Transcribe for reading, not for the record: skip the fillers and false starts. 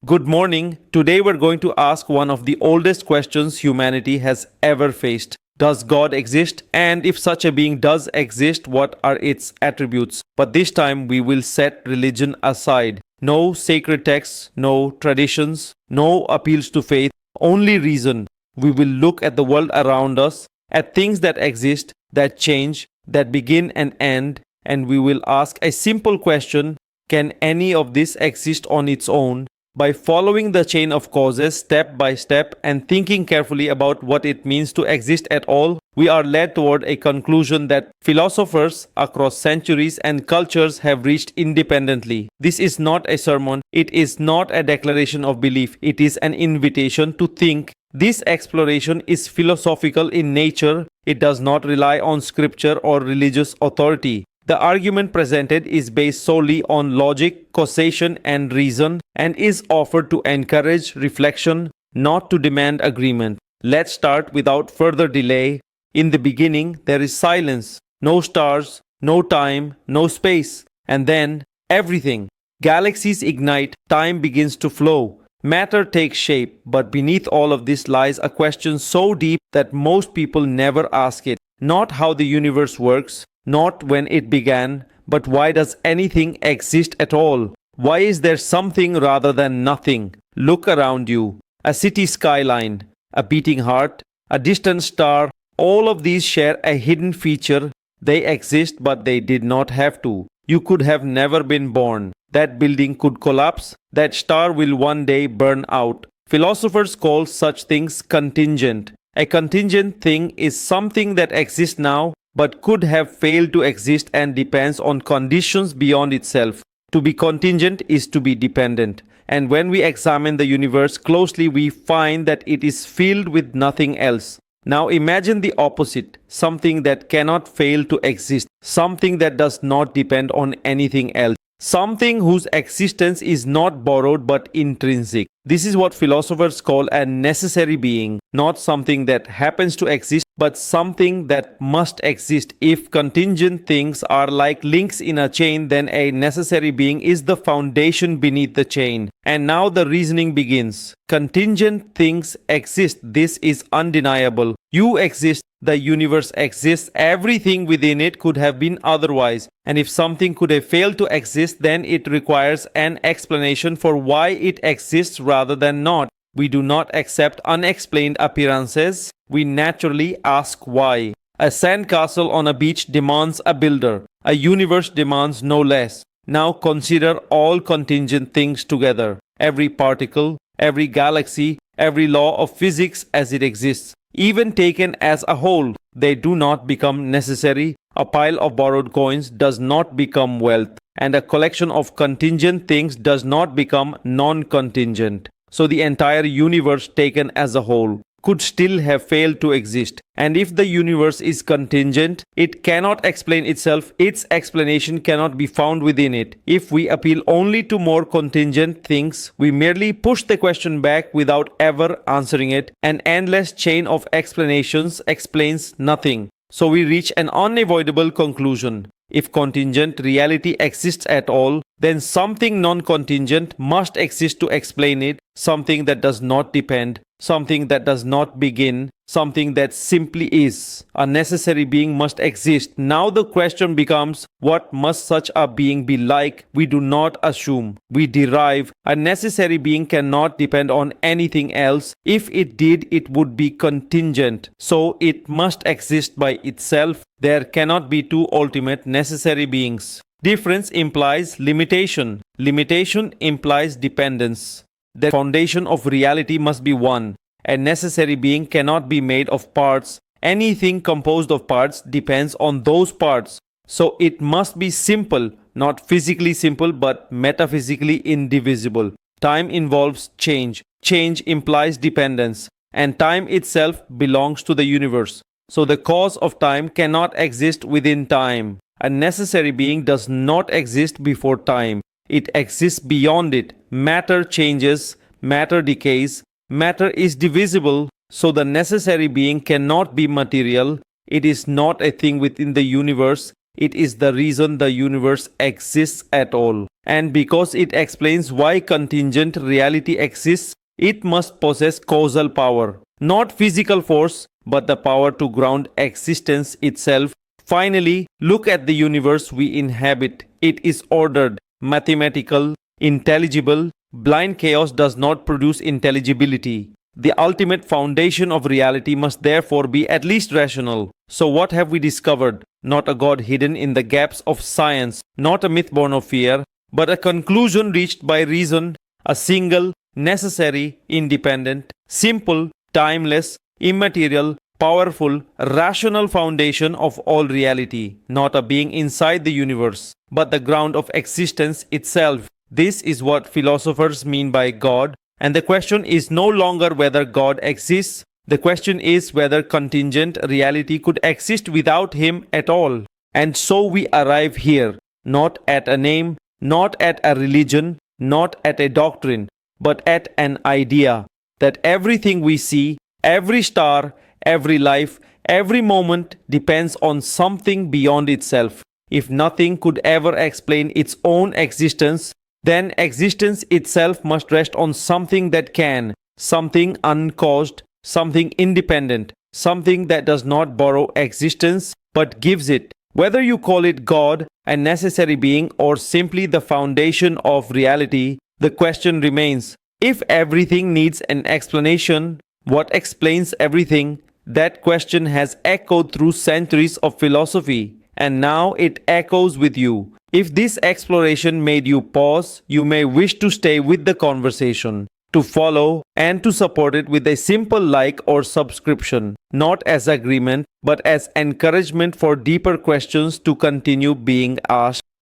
Good morning. Today we're going to ask one of the oldest questions humanity has ever faced. Does God exist? And if such a being does exist, what are its attributes? But this time we will set religion aside. No sacred texts, no traditions, no appeals to faith, only reason. We will look at the world around us, at things that exist, that change, that begin and end, and we will ask a simple question: can any of this exist on its own? By following the chain of causes step by step and thinking carefully about what it means to exist at all, we are led toward a conclusion that philosophers across centuries and cultures have reached independently. This is not a sermon, it is not a declaration of belief, it is an invitation to think. This exploration is philosophical in nature, it does not rely on scripture or religious authority. The argument presented is based solely on logic, causation, and reason, and is offered to encourage reflection, not to demand agreement. Let's start without further delay. In the beginning, there is silence, no stars, no time, no space, and then everything. Galaxies ignite, time begins to flow. Matter takes shape, but beneath all of this lies a question so deep that most people never ask it. Not how the universe works, not when it began, but why does anything exist at all? Why is there something rather than nothing? Look around you. A city skyline, a beating heart, a distant star, all of these share a hidden feature. They exist, but they did not have to. You could have never been born. That building could collapse. That star will one day burn out. Philosophers call such things contingent. A contingent thing is something that exists now, but could have failed to exist and depends on conditions beyond itself. To be contingent is to be dependent. And when we examine the universe closely, we find that it is filled with nothing else. Now imagine the opposite, something that cannot fail to exist, something that does not depend on anything else, something whose existence is not borrowed but intrinsic. This is what philosophers call a necessary being, not something that happens to exist, but something that must exist. If contingent things are like links in a chain, then a necessary being is the foundation beneath the chain. And now the reasoning begins. Contingent things exist. This is undeniable. You exist. The universe exists. Everything within it could have been otherwise. And if something could have failed to exist, then it requires an explanation for why it exists rather than not. We do not accept unexplained appearances. We naturally ask why. A sandcastle on a beach demands a builder. A universe demands no less. Now consider all contingent things together. Every particle, every galaxy, every law of physics as it exists. Even taken as a whole, they do not become necessary. A pile of borrowed coins does not become wealth, and a collection of contingent things does not become non-contingent. So the entire universe taken as a whole could still have failed to exist. And if the universe is contingent, it cannot explain itself. Its explanation cannot be found within it. If we appeal only to more contingent things, we merely push the question back without ever answering it. An endless chain of explanations explains nothing. So we reach an unavoidable conclusion. If contingent reality exists at all, then something non-contingent must exist to explain it, something that does not depend, something that does not begin, something that simply is. A necessary being must exist. Now the question becomes, what must such a being be like? We do not assume. We derive. A necessary being cannot depend on anything else. If it did, it would be contingent. So it must exist by itself. There cannot be two ultimate necessary beings. Difference implies limitation. Limitation implies dependence. The foundation of reality must be one. A necessary being cannot be made of parts. Anything composed of parts depends on those parts. So it must be simple, not physically simple but metaphysically indivisible. Time involves change. Change implies dependence. And time itself belongs to the universe. So the cause of time cannot exist within time. A necessary being does not exist before time. It exists beyond it. Matter changes, matter decays, matter is divisible, so the necessary being cannot be material. It is not a thing within the universe. It is the reason the universe exists at all. And because it explains why contingent reality exists, it must possess causal power. Not physical force, but the power to ground existence itself. Finally, look at the universe we inhabit. It is ordered, mathematical, intelligible. Blind chaos does not produce intelligibility. The ultimate foundation of reality must therefore be at least rational. So what have we discovered? Not a God hidden in the gaps of science, not a myth born of fear, but a conclusion reached by reason, a single, necessary, independent, simple, timeless, immaterial, powerful, rational foundation of all reality, not a being inside the universe, but the ground of existence itself. This is what philosophers mean by God, and the question is no longer whether God exists. The question is whether contingent reality could exist without him at all. And so we arrive here, not at a name, not at a religion, not at a doctrine, but at an idea that everything we see, every star, every life, every moment depends on something beyond itself. If nothing could ever explain its own existence, then existence itself must rest on something that can, something uncaused, something independent, something that does not borrow existence but gives it. Whether you call it God, a necessary being, or simply the foundation of reality, the question remains: if everything needs an explanation, what explains everything? That question has echoed through centuries of philosophy, and now it echoes with you. If this exploration made you pause, you may wish to stay with the conversation, to follow and to support it with a simple like or subscription, not as agreement, but as encouragement for deeper questions to continue being asked.